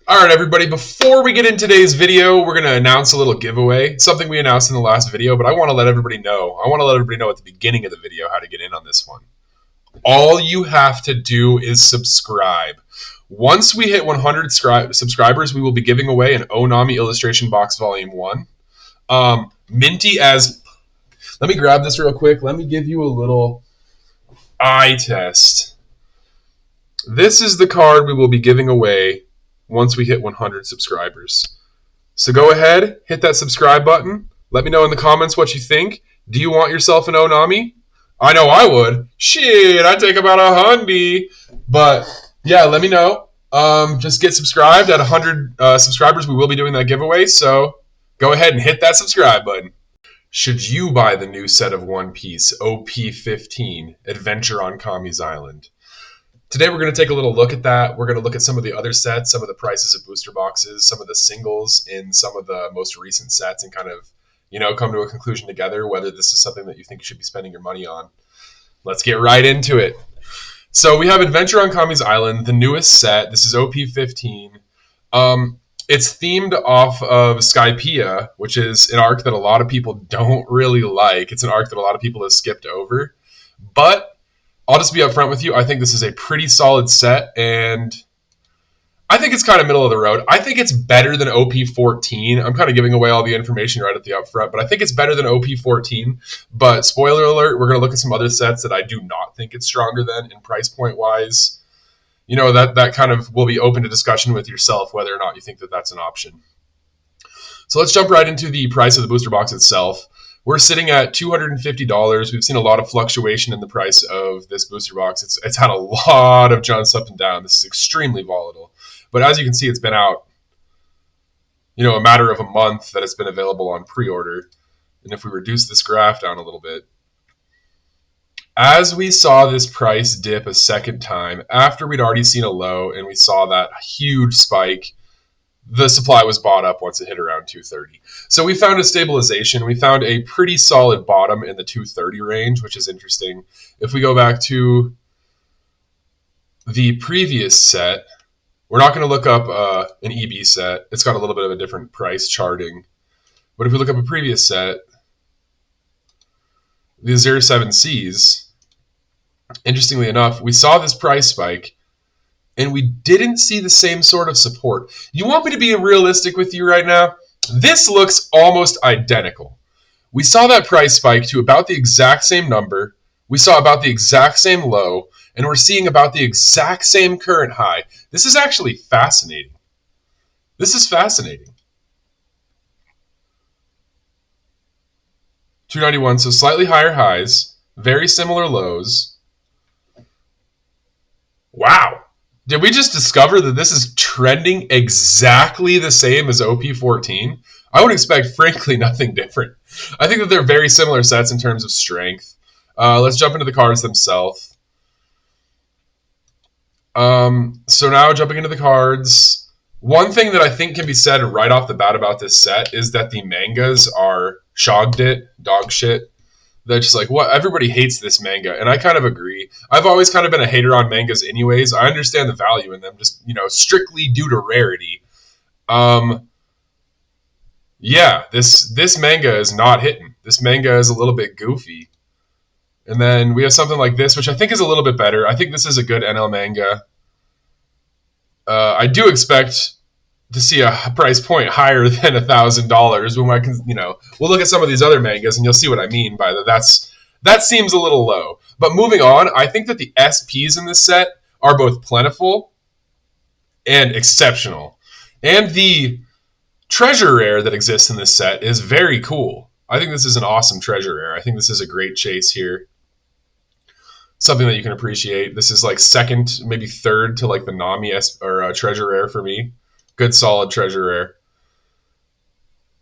All right, everybody, before we get in today's video, we're going to announce a little giveaway, something we announced in the last video, but I want to let everybody know. I want to let everybody know at the beginning of the video how to get in on this one. All you have to do is subscribe. Once we hit 100 subscribers, we will be giving away an Onami Illustration Box Volume 1. Minty as... Let me grab this real quick. Let me give you a little eye test. This is the card we will be giving away once we hit 100 subscribers. So go ahead, hit that subscribe button. Let me know in the comments what you think. Do you want yourself an Onami? I know I would. Shit, I'd take about $100. But yeah, let me know. Just get subscribed. At 100 subscribers, we will be doing that giveaway. So go ahead and hit that subscribe button. Should you buy the new set of One Piece, OP-15, Adventure on Kami's Island? Today we're going to take a little look at that. We're going to look at some of the other sets, some of the prices of booster boxes, some of the singles in some of the most recent sets, and kind of, come to a conclusion together whether this is something that you think you should be spending your money on. Let's get right into it. So we have Adventure on Kami's Island, the newest set. This is OP-15. It's themed off of Skypiea, which is an arc that a lot of people don't really like. It's an arc that a lot of people have skipped over. But I'll just be upfront with you. I think this is a pretty solid set, and I think it's kind of middle of the road. I think it's better than OP-14. I'm kind of giving away all the information right at the upfront, but I think it's better than OP-14. But spoiler alert, we're going to look at some other sets that I do not think it's stronger than in price point wise. That kind of will be open to discussion with yourself whether or not you think that that's an option. So let's jump right into the price of the booster box itself. We're sitting at $250. We've seen a lot of fluctuation in the price of this booster box. It's had a lot of jumps up and down. This is extremely volatile. But as you can see, it's been out, a matter of a month that it's been available on pre-order. And if we reduce this graph down a little bit, as we saw this price dip a second time, after we'd already seen a low and we saw that huge spike, the supply was bought up once it hit around 230. So we found a stabilization. We found a pretty solid bottom in the 230 range, which is interesting. If we go back to the previous set, we're not going to look up an EB set. It's got a little bit of a different price charting. But if we look up a previous set, the 07Cs, interestingly enough, we saw this price spike, and we didn't see the same sort of support. You want me to be realistic with you right now? This looks almost identical. We saw that price spike to about the exact same number. We saw about the exact same low, and we're seeing about the exact same current high. This is actually fascinating. This is fascinating. 291, so slightly higher highs, very similar lows. Wow. Did we just discover that this is trending exactly the same as OP-14? I would expect, frankly, nothing different. I think that they're very similar sets in terms of strength. Let's jump into the cards themselves. So now jumping into the cards. One thing that I think can be said right off the bat about this set is that the mangas are shogdit, dog shit. They're just like, what? Everybody hates this manga, and I kind of agree. I've always kind of been a hater on mangas anyways. I understand the value in them, just, strictly due to rarity. Yeah, this manga is not hitting. This manga is a little bit goofy. And then we have something like this, which I think is a little bit better. I think this is a good NL manga. I do expect to see a price point higher than $1,000 when I can, we'll look at some of these other mangas and you'll see what I mean by that seems a little low. But moving on, I think that the SPs in this set are both plentiful and exceptional. And the treasure rare that exists in this set is very cool. I think this is an awesome treasure rare. I think this is a great chase here. Something that you can appreciate. This is like second, maybe third to like the Nami treasure rare for me. Good, solid treasure rare.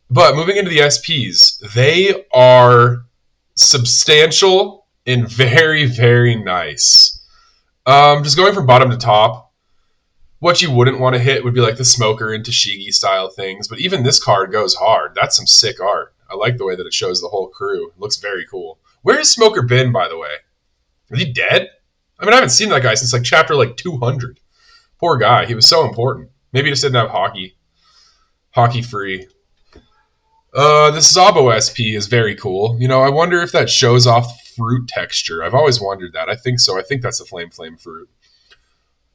But moving into the SPs, they are substantial and very, very nice. Just going from bottom to top, what you wouldn't want to hit would be like the Smoker and Tashigi style things. But even this card goes hard. That's some sick art. I like the way that it shows the whole crew. It looks very cool. Where has Smoker been, by the way? Is he dead? I mean, I haven't seen that guy since like chapter 200. Poor guy. He was so important. Maybe it just didn't have hockey. Hockey free. This Zabo SP is very cool. You know, I wonder if that shows off fruit texture. I've always wondered that. I think so. I think that's a flame fruit.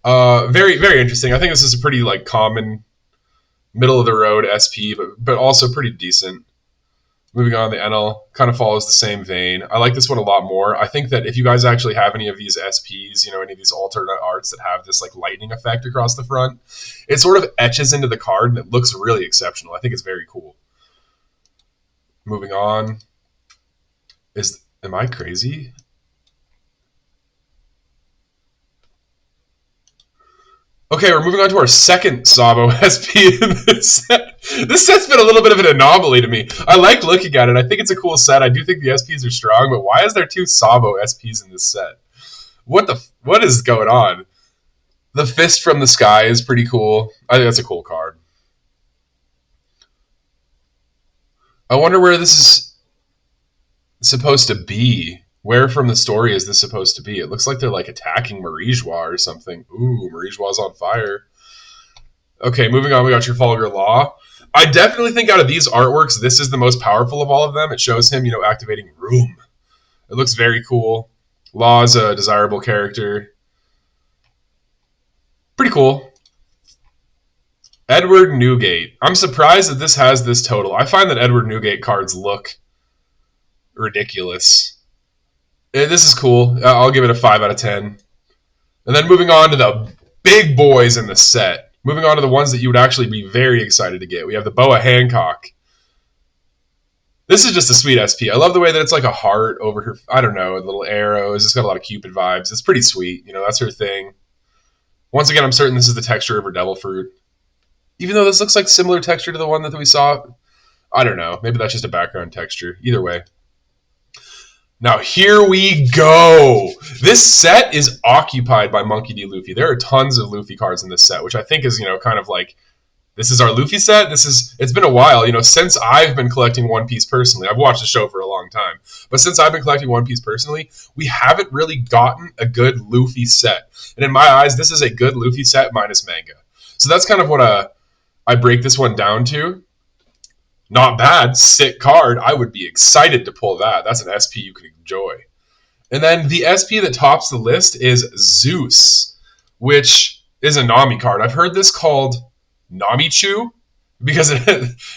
Very, very interesting. I think this is a pretty like common middle of the road SP, but also pretty decent. Moving on, the NL kind of follows the same vein. I like this one a lot more. I think that if you guys actually have any of these SPs, you know, any of these alternate arts that have this like lightning effect across the front, it sort of etches into the card and it looks really exceptional. I think it's very cool. Moving on. Am I crazy? Okay, we're moving on to our second Zabo SP in this set. This set's been a little bit of an anomaly to me. I like looking at it. I think it's a cool set. I do think the SPs are strong, but why is there 2 Zabo SPs in this set? What is going on? The Fist from the Sky is pretty cool. I think that's a cool card. I wonder where this is supposed to be. Where from the story is this supposed to be? It looks like they're like attacking Marijois or something. Ooh, Marijois on fire. Okay, moving on, we got Trafalgar Law. I definitely think out of these artworks, this is the most powerful of all of them. It shows him, you know, activating Room. It looks very cool. Law is a desirable character. Pretty cool. Edward Newgate. I'm surprised that this has this total. I find that Edward Newgate cards look ridiculous. This is cool. I'll give it a 5 out of 10. And then moving on to the big boys in the set. Moving on to the ones that you would actually be very excited to get. We have the Boa Hancock. This is just a sweet SP. I love the way that it's like a heart over her, I don't know, a little arrow. It's just got a lot of Cupid vibes. It's pretty sweet. You know, that's her thing. Once again, I'm certain this is the texture of her Devil Fruit. Even though this looks like similar texture to the one that we saw. I don't know. Maybe that's just a background texture. Either way. Now, here we go. This set is occupied by Monkey D. Luffy. There are tons of Luffy cards in this set, which I think is, you know, kind of like, this is our Luffy set. It's been a while, you know, since I've been collecting One Piece personally. I've watched the show for a long time. But since I've been collecting One Piece personally, we haven't really gotten a good Luffy set. And in my eyes, this is a good Luffy set minus manga. So that's kind of what I break this one down to. Not bad, sick card. I would be excited to pull that. That's an SP you can enjoy. And then the SP that tops the list is Zeus, which is a Nami card. I've heard this called Namichu, because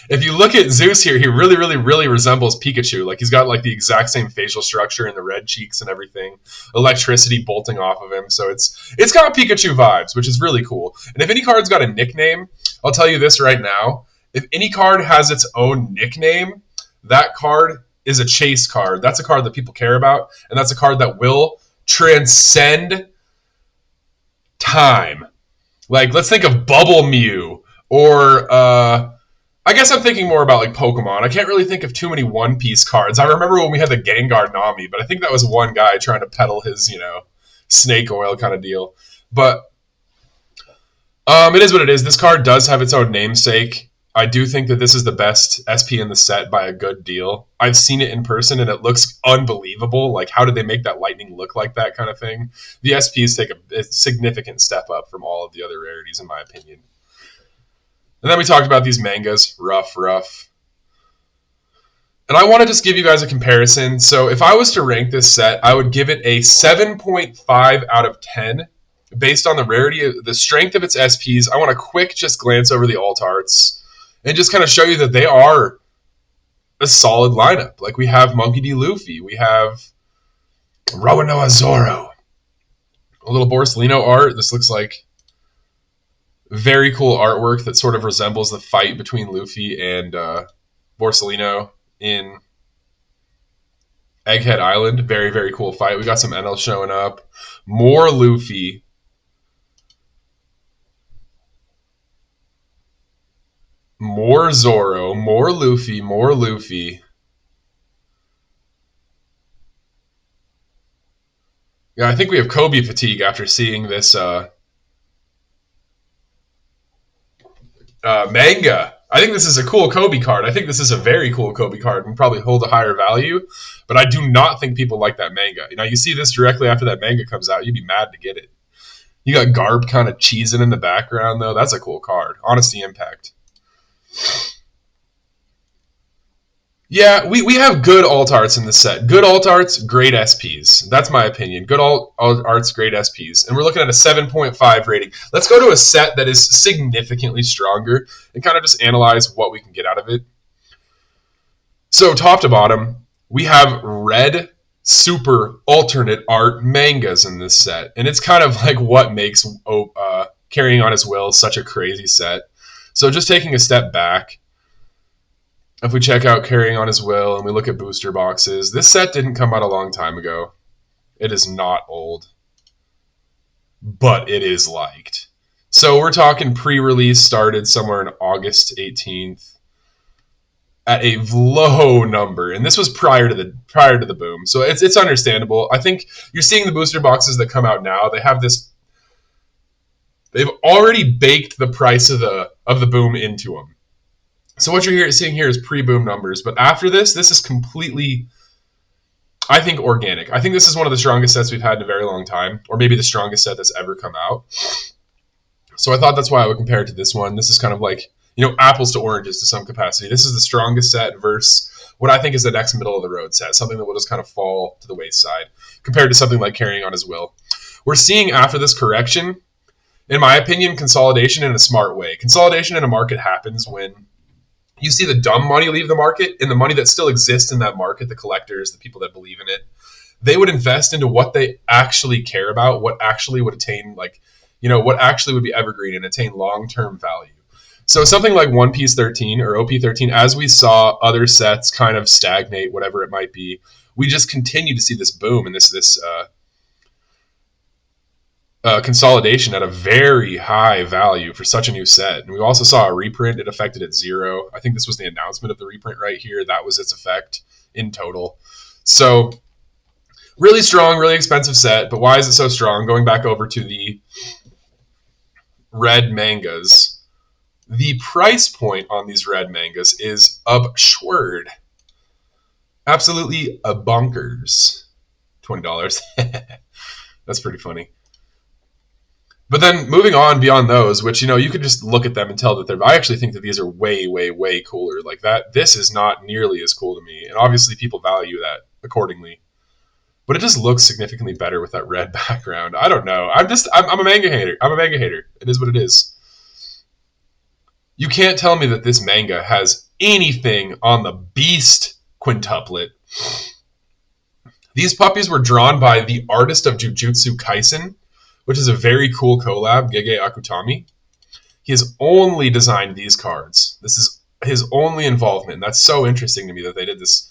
if you look at Zeus here, he really, really, really resembles Pikachu. Like, he's got like the exact same facial structure and the red cheeks and everything. Electricity bolting off of him. So it's got Pikachu vibes, which is really cool. And if any card's got a nickname, I'll tell you this right now. If any card has its own nickname, that card is a chase card. That's a card that people care about, and that's a card that will transcend time. Like, let's think of Bubble Mew, or I guess I'm thinking more about like Pokemon. I can't really think of too many One Piece cards. I remember when we had the Gengar Nami, but I think that was one guy trying to peddle his, you know, snake oil kind of deal. But it is what it is. This card does have its own namesake. I do think that this is the best SP in the set by a good deal. I've seen it in person, and it looks unbelievable. Like, how did they make that lightning look like that kind of thing? The SPs take a significant step up from all of the other rarities, in my opinion. And then we talked about these mangas. Rough. And I want to just give you guys a comparison. So if I was to rank this set, I would give it a 7.5 out of 10. Based on the rarity, the strength of its SPs. I want a quick just glance over the alt arts and just kind of show you that they are a solid lineup. Like, we have Monkey D. Luffy. We have Rowanoa Zoro. A little Borsalino art. This looks like very cool artwork that sort of resembles the fight between Luffy and Borsalino in Egghead Island. Very, very cool fight. We got some NL showing up. More Luffy. More Zoro, more Luffy, more Luffy. Yeah, I think we have Kobe fatigue after seeing this manga. I think this is a cool Kobe card. I think this is a very cool Kobe card and probably hold a higher value, but I do not think people like that manga. You know, you see this directly after that manga comes out, you'd be mad to get it. You got Garb kind of cheesing in the background, though. That's a cool card. Honesty Impact. Yeah, we have good alt arts in the set. Good alt arts, great SPs. That's my opinion. Good alt arts, great SPs. And we're looking at a 7.5 rating. Let's go to a set that is significantly stronger and kind of just analyze what we can get out of it. So top to bottom, we have red super alternate art mangas in this set. And it's kind of like what makes Carrying On His Will such a crazy set. So just taking a step back, if we check out Carrying On His Will and we look at booster boxes, this set didn't come out a long time ago. It is not old, but it is liked. So we're talking pre-release started somewhere in August 18th at a low number, and this was prior to the boom. So it's understandable. I think you're seeing the booster boxes that come out now. They've already baked the price of the boom into them. So what you're seeing here is pre-boom numbers, but after this is completely, I think, organic. I think this is one of the strongest sets we've had in a very long time, or maybe the strongest set that's ever come out. So I thought that's why I would compare it to this one. This is kind of like, apples to oranges to some capacity. This is the strongest set versus what I think is the next middle of the road set, something that will just kind of fall to the wayside compared to something like Carrying On His Will. We're seeing after this correction, in my opinion, consolidation in a smart way. Consolidation in a market happens when you see the dumb money leave the market, and the money that still exists in that market, the collectors, the people that believe in it, they would invest into what they actually care about, what actually would attain, what actually would be evergreen and attain long-term value. So something like One Piece 13 or OP13, as we saw other sets kind of stagnate, whatever it might be, we just continue to see this boom and this consolidation at a very high value for such a new set. And we also saw a reprint. It affected at 0. I think this was the announcement of the reprint right here. That was its effect in total. So really strong, really expensive set. But why is it so strong? Going back over to the red mangas, the price point on these red mangas is absurd. Absolutely bonkers. $20. That's pretty funny. But then moving on beyond those, which, you could just look at them and tell that I actually think that these are way, way, way cooler. Like that, this is not nearly as cool to me. And obviously people value that accordingly. But it just looks significantly better with that red background. I don't know. I'm a manga hater. I'm a manga hater. It is what it is. You can't tell me that this manga has anything on the Beast quintuplet. These puppies were drawn by the artist of Jujutsu Kaisen, which is a very cool collab, Gege Akutami. He has only designed these cards. This is his only involvement. And that's so interesting to me that they did this,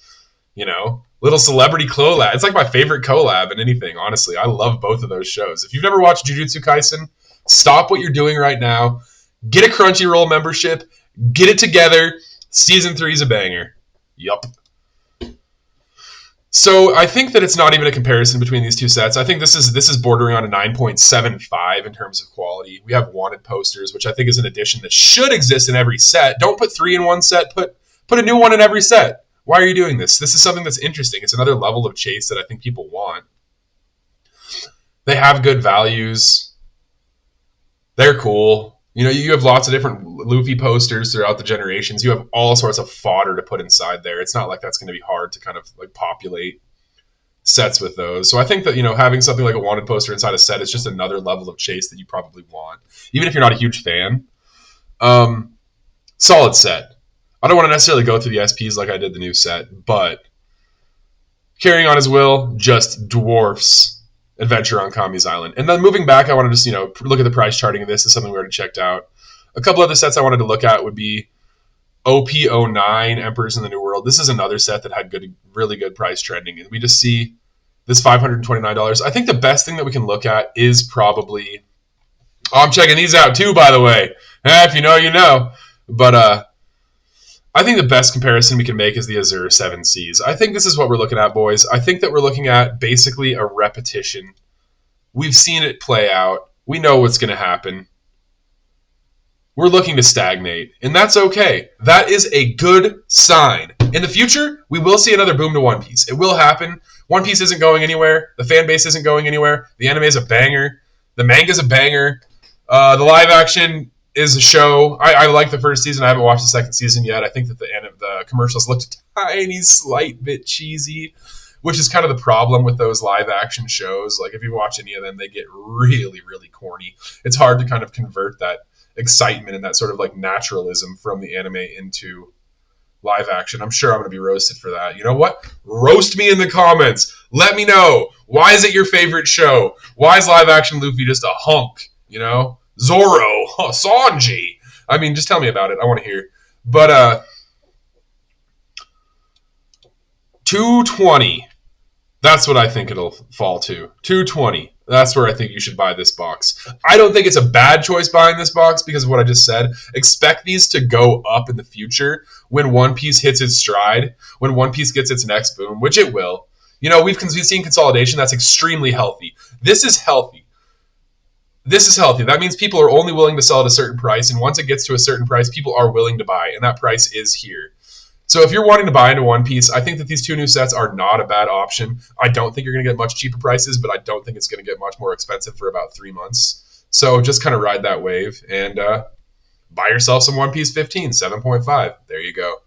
little celebrity collab. It's like my favorite collab in anything, honestly. I love both of those shows. If you've never watched Jujutsu Kaisen, stop what you're doing right now. Get a Crunchyroll membership. Get it together. Season 3 is a banger. Yup. So I think that it's not even a comparison between these two sets. I think this is bordering on a 9.75 in terms of quality. We have wanted posters, which I think is an addition that should exist in every set. Don't put 3 in one set. Put a new one in every set. Why are you doing this? This is something that's interesting. It's another level of chase that I think people want. They have good values. They're cool. You have lots of different Luffy posters throughout the generations. You have all sorts of fodder to put inside there. It's not like that's going to be hard to kind of like populate sets with those. So I think that, having something like a wanted poster inside a set is just another level of chase that you probably want, even if you're not a huge fan. Solid set. I don't want to necessarily go through the SPs like I did the new set, but Carrying On His Will just dwarfs Adventure on Kami's Island. And then moving back, I want to just, look at the price charting of this. Is something we already checked out. A couple other sets I wanted to look at would be OP09, Emperors in the New World. This is another set that had really good price trending. And we just see this $529. I think the best thing that we can look at is probably... I'm checking these out too, by the way. If you know, you know. But I think the best comparison we can make is the Azure 7Cs. I think this is what we're looking at, boys. I think that we're looking at basically a repetition. We've seen it play out. We know what's going to happen. We're looking to stagnate, and that's okay. That is a good sign. In the future, we will see another boom to One Piece. It will happen. One Piece isn't going anywhere. The fan base isn't going anywhere. The anime is a banger. The manga's a banger. The live action is a show. I like the first season. I haven't watched the second season yet. I think that the end of the commercials looked a tiny slight bit cheesy, which is kind of the problem with those live action shows. Like if you watch any of them, they get really, really corny. It's hard to kind of convert that excitement and that sort of like naturalism from the anime into live action. I'm sure I'm going to be roasted for that. You know what? Roast me in the comments. Let me know. Why is it your favorite show? Why is live action Luffy just a hunk? You know? Zoro, Sanji. I mean, just tell me about it. I want to hear. But 220. That's what I think it'll fall to. 220. That's where I think you should buy this box. I don't think it's a bad choice buying this box because of what I just said. Expect these to go up in the future when One Piece hits its stride, when One Piece gets its next boom, which it will. You know, we've seen consolidation. That's extremely healthy. This is healthy. This is healthy. That means people are only willing to sell at a certain price, and once it gets to a certain price, people are willing to buy, and that price is here. So if you're wanting to buy into One Piece, I think that these two new sets are not a bad option. I don't think you're going to get much cheaper prices, but I don't think it's going to get much more expensive for about 3 months. So just kind of ride that wave and buy yourself some One Piece 15, 7.5. There you go.